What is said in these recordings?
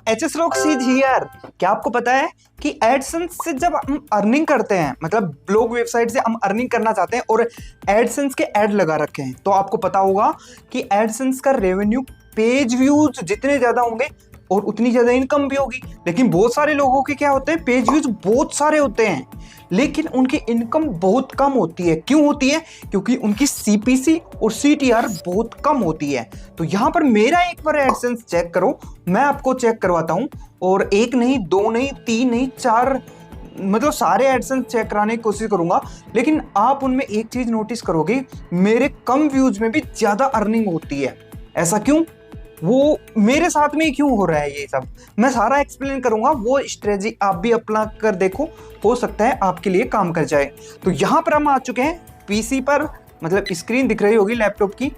HS rocks is here. क्या आपको पता है कि एडसेंस से जब हम अर्निंग करते हैं, मतलब ब्लॉग वेबसाइट से हम अर्निंग करना चाहते हैं और एडसेंस के ऐड लगा रखे हैं, तो आपको पता होगा कि एडसेंस का रेवेन्यू पेज व्यूज जितने ज्यादा होंगे और उतनी ज्यादा इनकम भी होगी। लेकिन बहुत सारे लोगों के क्या होते हैं, पेज व्यूज बहुत सारे होते हैं लेकिन उनकी इनकम बहुत कम होती है। क्यों होती है? क्योंकि उनकी सीपीसी और सीटीआर बहुत कम होती है। तो यहाँ पर मेरा एक बार एडसेंस चेक करो, मैं आपको चेक करवाता हूँ। और एक नहीं, दो नहीं, तीन नहीं, चार, मतलब सारे एडसेंस चेक कराने की कोशिश करूंगा। लेकिन आप उनमें एक चीज नोटिस करोगे, मेरे कम व्यूज में भी ज्यादा अर्निंग होती है। ऐसा क्यों? वो मेरे साथ में ही क्यों हो रहा है ये सब, मैं सारा एक्सप्लेन करूंगा। वो स्ट्रेटजी आप भी अप्लाई कर देखो, हो सकता है आपके लिए काम कर जाए। तो यहाँ पर हम आ चुके हैं पीसी पर, मतलब स्क्रीन दिख रही होगी लैपटॉप की।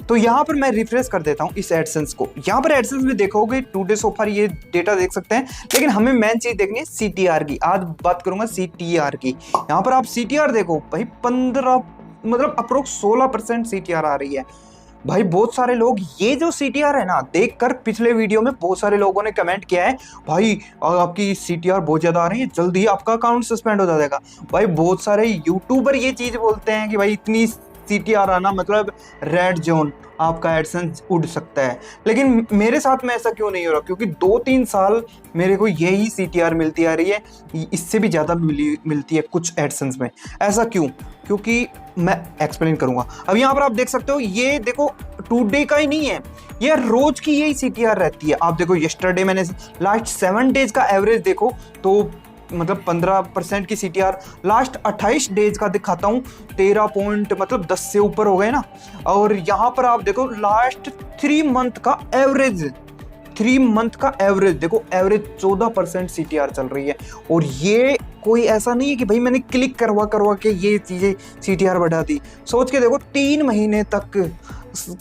तो यहाँ पर मैं रिफ्रेश कर देता हूँ इस एडसेंस को। यहाँ पर एडसेंस में देखोगे टुडे सो फार ये डेटा देख सकते हैं, लेकिन हमें मेन चीज देखनी है सीटीआर की। आज बात करूंगा सीटीआर की। यहाँ पर आप सीटीआर देखो भाई, 15 मतलब अप्रोक्स 16% सीटीआर आ रही है भाई। बहुत सारे लोग ये जो सीटीआर है ना, देखकर पिछले वीडियो में बहुत सारे लोगों ने कमेंट किया है, भाई आपकी सीटीआर बहुत ज्यादा आ रही है, जल्दी आपका अकाउंट सस्पेंड हो जाएगा। भाई बहुत सारे यूट्यूबर ये चीज बोलते हैं कि भाई इतनी सीटीआर आना मतलब रेड जोन, आपका एडसेंस उड़ सकता है। लेकिन मेरे साथ में ऐसा क्यों नहीं हो रहा? क्योंकि 2-3 साल मेरे को यही सीटीआर मिलती आ रही है, इससे भी ज़्यादा मिलती है कुछ एडसेंस में। ऐसा क्यों? क्योंकि मैं एक्सप्लेन करूंगा। अब यहाँ पर आप देख सकते हो, ये देखो टुडे का ही नहीं है, ये रोज की यही सीटीआर रहती है। आप देखो यस्टरडे मैंने लास्ट 7 डेज का एवरेज देखो तो मतलब 15% की सीटीआर, लास्ट 28 डेज का दिखाता हूँ 13 पॉइंट, मतलब 10 से ऊपर हो गए ना। और यहाँ पर आप देखो लास्ट 3 मंथ का एवरेज, 3 मंथ का एवरेज देखो, एवरेज 14% सीटीआर चल रही है। और ये कोई ऐसा नहीं है कि भाई मैंने क्लिक करवा के ये चीजें सीटीआर बढ़ा दी। सोच के देखो 3 महीने तक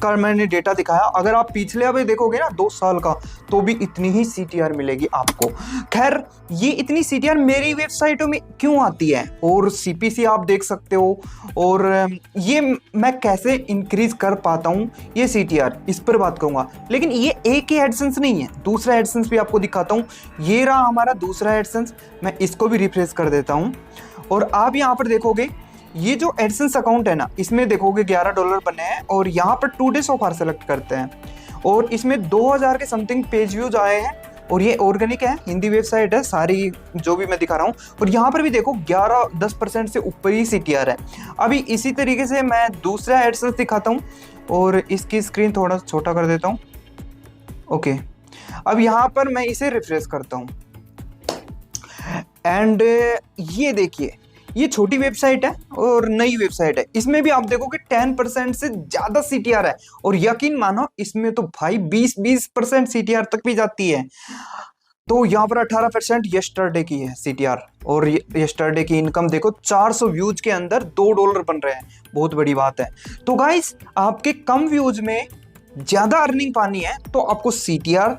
का मैंने डेटा दिखाया। अगर आप पिछले अभी देखोगे ना 2 साल का, तो भी इतनी ही सीटीआर मिलेगी आपको। खैर, ये इतनी सीटीआर मेरी वेबसाइटों में क्यों आती है और सीपीसी आप देख सकते हो, और ये मैं कैसे इंक्रीज कर पाता हूँ ये सीटीआर, इस पर बात करूंगा। लेकिन ये एक ही एडसेंस नहीं है, दूसरा एडसेंस भी आपको दिखाता हूँ। ये रहा हमारा दूसरा एडसेंस, मैं इसको भी रिफ्रेश कर देता हूँ। और आप यहाँ पर देखोगे ये जो एडसेंस अकाउंट है ना, इसमें देखोगे $11 बने हैं। और यहाँ पर टुडे सो फार सेलेक्ट करते हैं और इसमें 2000 के समथिंग पेज व्यूज आए हैं। और ये ऑर्गेनिक है, हिंदी वेबसाइट है सारी जो भी मैं दिखा रहा हूँ। और यहाँ पर भी देखो 11-10% से ऊपर ही सीटीआर है। अभी इसी तरीके से मैं दूसरा एडसेंस दिखाता हूँ और इसकी स्क्रीन थोड़ा छोटा कर देता हूँ। ओके, अब यहाँ पर मैं इसे रिफ्रेश करता हूँ एंड ये देखिए, ये छोटी वेबसाइट है और नई वेबसाइट है। इसमें भी आप देखोगे 10% से ज्यादा सीटीआर है। और यकीन मानो इसमें तो भाई 20% सीटीआर तक भी जाती है। तो यहाँ पर 18% यस्टरडे की है सीटीआर। और यस्टरडे की इनकम देखो, 400 व्यूज के अंदर $2 बन रहे हैं, बहुत बड़ी बात है। तो गाइस, आपके कम व्यूज में ज्यादा अर्निंग पानी है तो आपको सीटीआर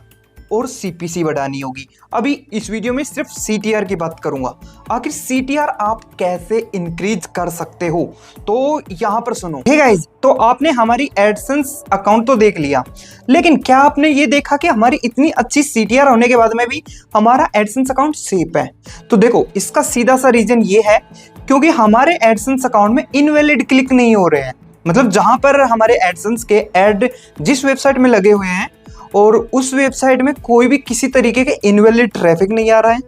और सीपीसी बढ़ानी होगी। अभी इस वीडियो में सिर्फ सीटीआर की बात करूंगा। आखिर सीटीआर आप कैसे इंक्रीज कर सकते हो, तो यहां पर सुनो। हे गाइस, तो आपने हमारी एडसेंस अकाउंट तो देख लिया, लेकिन क्या आपने ये देखा कि हमारी इतनी अच्छी सीटीआर होने के बाद में भी हमारा एडसेंस अकाउंट सेफ है? तो देखो, इसका सीधा सा रीजन ये है क्योंकि हमारे एडसेंस अकाउंट में इनवैलिड क्लिक नहीं हो रहे हैं। मतलब जहां पर हमारे एडसेंस के एड जिस वेबसाइट में लगे हुए हैं और उस वेबसाइट में कोई भी किसी तरीके के इनवैलिड ट्रैफिक नहीं आ रहा है।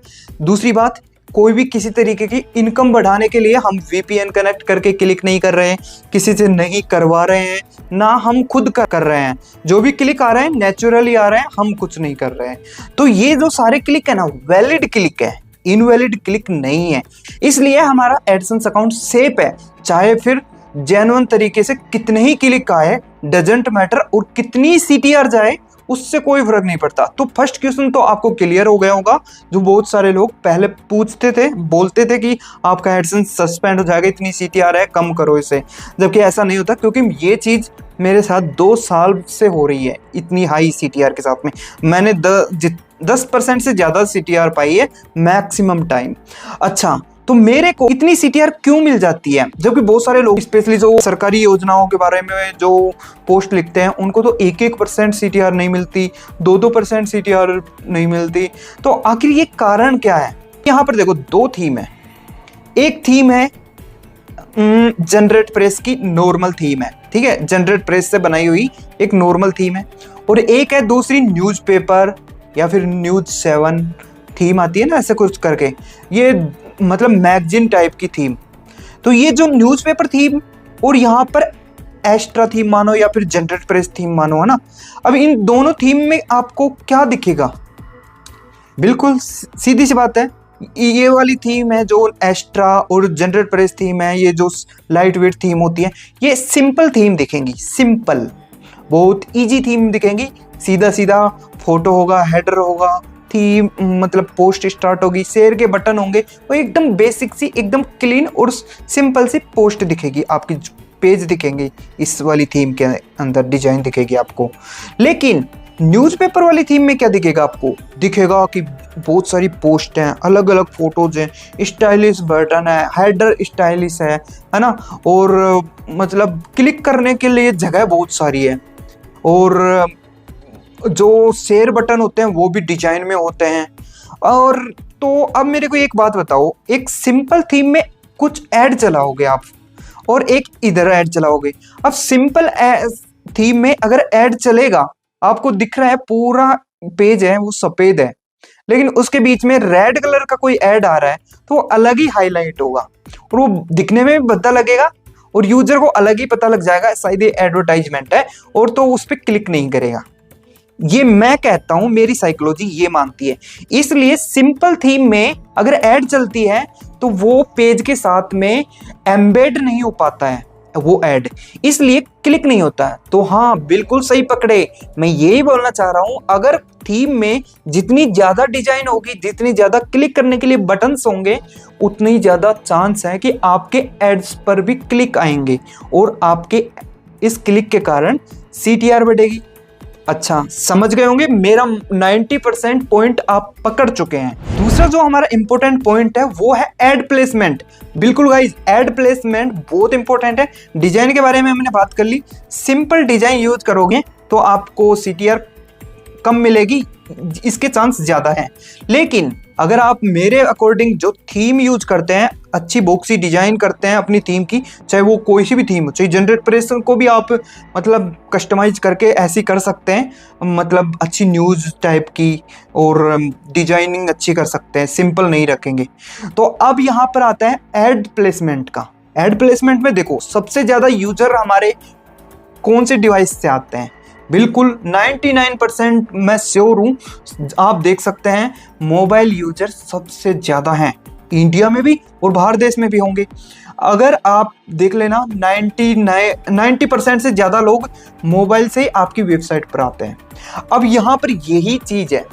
दूसरी बात, कोई भी किसी तरीके की इनकम बढ़ाने के लिए हम वीपीएन कनेक्ट करके क्लिक नहीं कर रहे हैं, किसी से नहीं करवा रहे हैं, ना हम खुद कर रहे हैं। जो भी क्लिक आ रहे हैं नेचुरली आ रहे हैं, हम कुछ नहीं कर रहे हैं। तो ये जो सारे क्लिक है ना, वैलिड क्लिक है, इनवैलिड क्लिक नहीं है। इसलिए हमारा एडसेंस अकाउंट सेफ है। चाहे फिर जेन्युइन तरीके से कितने ही क्लिक आए, डजंट मैटर, और कितनी सीटीआर जाए, उससे कोई फर्क नहीं पड़ता। तो फर्स्ट क्वेश्चन तो आपको क्लियर हो गया होगा, जो बहुत सारे लोग पहले पूछते थे, बोलते थे कि आपका एडसेंस सस्पेंड हो जाएगा, इतनी सीटीआर है, कम करो इसे। जबकि ऐसा नहीं होता, क्योंकि ये चीज मेरे साथ 2 साल से हो रही है। इतनी हाई सीटीआर के साथ में मैंने 10% से ज्यादा सीटीआर पाई है मैक्सिमम टाइम। अच्छा, तो मेरे को इतनी सीटीआर क्यों मिल जाती है, जबकि बहुत सारे लोग स्पेशली जो सरकारी योजनाओं के बारे में जो पोस्ट लिखते हैं उनको तो 1% सीटीआर नहीं मिलती, 2% सीटीआर नहीं मिलती। तो आखिर ये कारण क्या है? यहाँ पर देखो दो थीम है। एक थीम है जनरेट प्रेस की नॉर्मल थीम है, ठीक है, जनरेट प्रेस से बनाई हुई एक नॉर्मल थीम है, और एक है दूसरी न्यूज़पेपर या फिर न्यूज़7 थीम आती है ना, ऐसे कुछ करके, ये मतलब मैगजीन टाइप की थीम। तो ये जो न्यूज़पेपर थीम और यहाँ पर एक्स्ट्रा थीम मानो या फिर जनरेट प्रेस थीम मानो, है ना। अब इन दोनों थीम में आपको क्या दिखेगा? बिल्कुल सीधी सी बात है, ये वाली थीम है जो एक्स्ट्रा और जनरेट प्रेस थीम है, ये जो लाइट वेट थीम होती है, ये सिंपल थीम दिखेंगी, सिंपल, बहुत इजी थीम दिखेंगी। सीधा सीधा फोटो होगा, हेडर होगा, थीम मतलब पोस्ट स्टार्ट होगी, शेयर के बटन होंगे, वो एकदम बेसिक सी, एकदम क्लीन और सिंपल सी पोस्ट दिखेगी, आपकी पेज दिखेंगे इस वाली थीम के अंदर, डिजाइन दिखेगी आपको। लेकिन न्यूज़पेपर वाली थीम में क्या दिखेगा आपको? दिखेगा कि बहुत सारी पोस्ट हैं, अलग अलग फोटोज हैं, स्टाइलिश बटन है, हेडर स्टाइलिश है ना, और मतलब क्लिक करने के लिए जगह बहुत सारी है, और जो शेयर बटन होते हैं वो भी डिजाइन में होते हैं। और तो अब मेरे को एक बात बताओ, एक सिंपल थीम में कुछ ऐड चलाओगे आप और एक इधर ऐड चलाओगे। अब सिंपल थीम में अगर ऐड चलेगा, आपको दिख रहा है पूरा पेज है वो सफेद है, लेकिन उसके बीच में रेड कलर का कोई ऐड आ रहा है, तो वो अलग ही हाईलाइट होगा और वो दिखने में भी भद्दा लगेगा और यूजर को अलग ही पता लग जाएगा शायद ये एडवर्टाइजमेंट है, और तो उस पर क्लिक नहीं करेगा। ये मैं कहता हूं, मेरी साइकोलॉजी ये मानती है। इसलिए सिंपल थीम में अगर ऐड चलती है तो वो पेज के साथ में एम्बेड नहीं हो पाता है वो ऐड, इसलिए क्लिक नहीं होता है। तो हाँ, बिल्कुल सही पकड़े, मैं यही बोलना चाह रहा हूं, अगर थीम में जितनी ज्यादा डिजाइन होगी, जितनी ज्यादा क्लिक करने के लिए बटन्स होंगे, उतनी ज्यादा चांस है कि आपके एड्स पर भी क्लिक आएंगे और आपके इस क्लिक के कारण सीटीआर बढ़ेगी। अच्छा, समझ गए होंगे, मेरा 90% पॉइंट आप पकड़ चुके हैं। दूसरा जो हमारा इंपॉर्टेंट पॉइंट है वो है एड प्लेसमेंट। बिल्कुल गाइज, एड प्लेसमेंट बहुत इंपॉर्टेंट है। डिजाइन के बारे में हमने बात कर ली, सिंपल डिजाइन यूज करोगे तो आपको सीटीआर कम मिलेगी, इसके चांस ज्यादा है। लेकिन अगर आप मेरे अकॉर्डिंग जो थीम यूज करते हैं, अच्छी बॉक्सी डिजाइन करते हैं अपनी थीम की, चाहे वो कोई सी भी थीम हो, चाहे जनरेट प्रेस को भी आप मतलब कस्टमाइज करके ऐसी कर सकते हैं, मतलब अच्छी न्यूज़ टाइप की, और डिजाइनिंग अच्छी कर सकते हैं, सिंपल नहीं रखेंगे। तो अब यहाँ पर आता है एड प्लेसमेंट का। एड प्लेसमेंट में देखो सबसे ज़्यादा यूजर हमारे कौन से डिवाइस से आते हैं? बिल्कुल 99% मैं श्योर हूँ, आप देख सकते हैं मोबाइल यूजर सबसे ज़्यादा हैं, इंडिया में भी और बाहर देश में भी होंगे। अगर आप देख लेना 90% से ज़्यादा लोग मोबाइल से आपकी वेबसाइट पर आते हैं। अब यहाँ पर यही चीज़ है,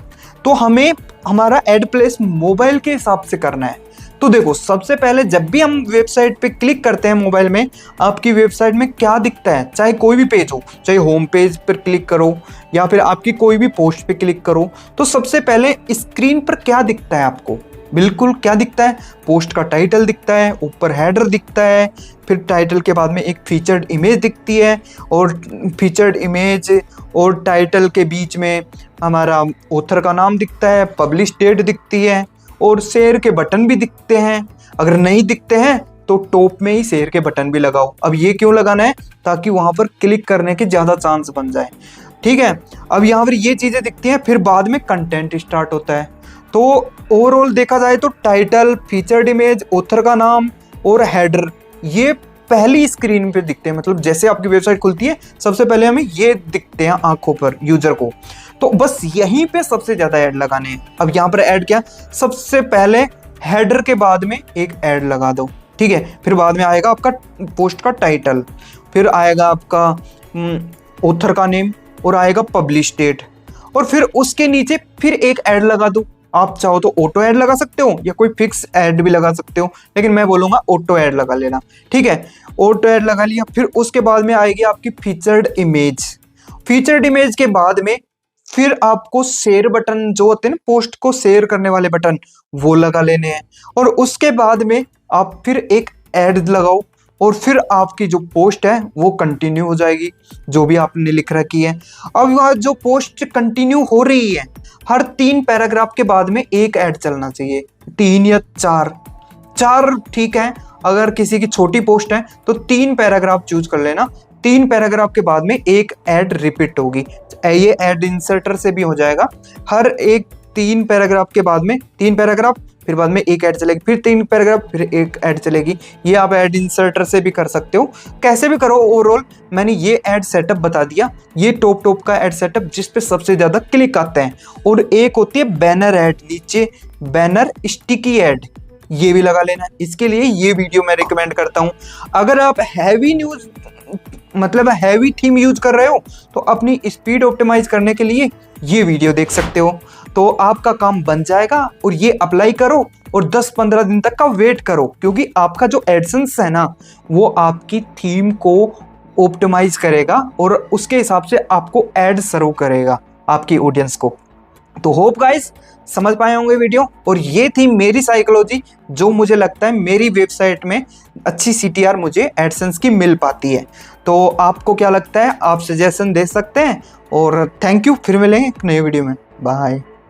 तो हमें हमारा एड प्लेस मोबाइल के हिसाब से करना है। तो देखो, सबसे पहले जब भी हम वेबसाइट पे क्लिक करते हैं मोबाइल में, आपकी वेबसाइट में क्या दिखता है, चाहे कोई भी पेज हो, चाहे होम पेज पर क्लिक करो या फिर आपकी कोई भी पोस्ट पे क्लिक करो, तो सबसे पहले स्क्रीन पर क्या दिखता है आपको? बिल्कुल क्या दिखता है? पोस्ट का टाइटल दिखता है, ऊपर हेडर दिखता है, फिर टाइटल के बाद में एक फीचर्ड इमेज दिखती है, और फीचर्ड इमेज और टाइटल के बीच में हमारा ऑथर का नाम दिखता है, पब्लिश डेट दिखती है, और शेयर के बटन भी दिखते हैं। अगर नहीं दिखते हैं तो टॉप में ही शेयर के बटन भी लगाओ। अब ये क्यों लगाना है? ताकि वहां पर क्लिक करने के ज़्यादा चांस बन जाए, ठीक है। अब यहाँ पर ये चीज़ें दिखती हैं, फिर बाद में कंटेंट स्टार्ट होता है। तो ओवरऑल देखा जाए तो टाइटल, फीचर्ड इमेज, ऑथर का नाम और हेडर, ये पहली स्क्रीन पे दिखते हैं। मतलब जैसे आपकी वेबसाइट खुलती है, सबसे पहले हमें ये दिखते हैं आंखों पर यूजर को। तो बस यहीं पे सबसे ज़्यादा ऐड लगाने हैं। अब यहाँ पर ऐड क्या? सबसे पहले हेडर के बाद में एक ऐड लगा दो, ठीक है। फिर बाद में आएगा आपका पोस्ट का टाइटल, फिर आएगा आपका ऑथर का नेम, और आएगा पब्लिश डेट, और फिर उसके नीचे फिर एक ऐड लगा दो। आप चाहो तो ऑटो ऐड लगा सकते हो या कोई फिक्स ऐड भी लगा सकते हो, लेकिन मैं बोलूँगा ऑटो ऐड लगा लेना, ठीक है। ऑटो ऐड लगा लिया, फिर उसके बाद में आएगी आपकी फीचर्ड इमेज। फीचर्ड इमेज के बाद में फिर आपको शेयर बटन जो होते हैं ना, पोस्ट को शेयर करने वाले बटन, वो लगा लेने हैं। और उसके बाद में आप फिर एक एड लगाओ और फिर आपकी जो पोस्ट है वो कंटिन्यू हो जाएगी, जो भी आपने लिख रखी है। अब वह जो पोस्ट कंटिन्यू हो रही है, हर 3 पैराग्राफ के बाद में एक ऐड चलना चाहिए, 3 या 4 ठीक है। अगर किसी की छोटी पोस्ट है तो 3 पैराग्राफ चूज कर लेना, 3 पैराग्राफ के बाद में एक ऐड रिपीट होगी। ये ऐड इंसर्टर से भी हो जाएगा। हर एक 3 पैराग्राफ के बाद में 3 पैराग्राफ, फिर बाद में एक ऐड चलेगी, फिर 3 पैराग्राफ, फिर एक ऐड चलेगी। ये आप ऐड इंसर्टर से भी कर सकते हो, कैसे भी करो। ओवरऑल मैंने ये ऐड सेटअप बता दिया। ये टॉप का ऐड सेटअप जिस पे सबसे ज्यादा क्लिक आते हैं। और एक होती है बैनर ऐड, नीचे बैनर स्टिकी ऐड, ये भी लगा लेना। इसके लिए ये वीडियो मैं रिकमेंड करता हूं। अगर आप हैवी न्यूज मतलब हैवी थीम यूज कर रहे हो तो अपनी स्पीड ऑप्टिमाइज करने के लिए ये वीडियो देख सकते हो। तो आपका काम बन जाएगा। और ये अप्लाई करो और 10-15 दिन तक का वेट करो, क्योंकि आपका जो एडसेंस है ना, वो आपकी थीम को ऑप्टिमाइज करेगा और उसके हिसाब से आपको एड सर्व करेगा आपकी ऑडियंस को। तो होप गाइस समझ पाए होंगे वीडियो। और ये थी मेरी साइकोलॉजी, जो मुझे लगता है मेरी वेबसाइट में अच्छी CTR मुझे एडसेंस की मिल पाती है। तो आपको क्या लगता है, आप सजेशन दे सकते हैं। और थैंक यू, फिर मिलेंगे एक नए वीडियो में। बाय।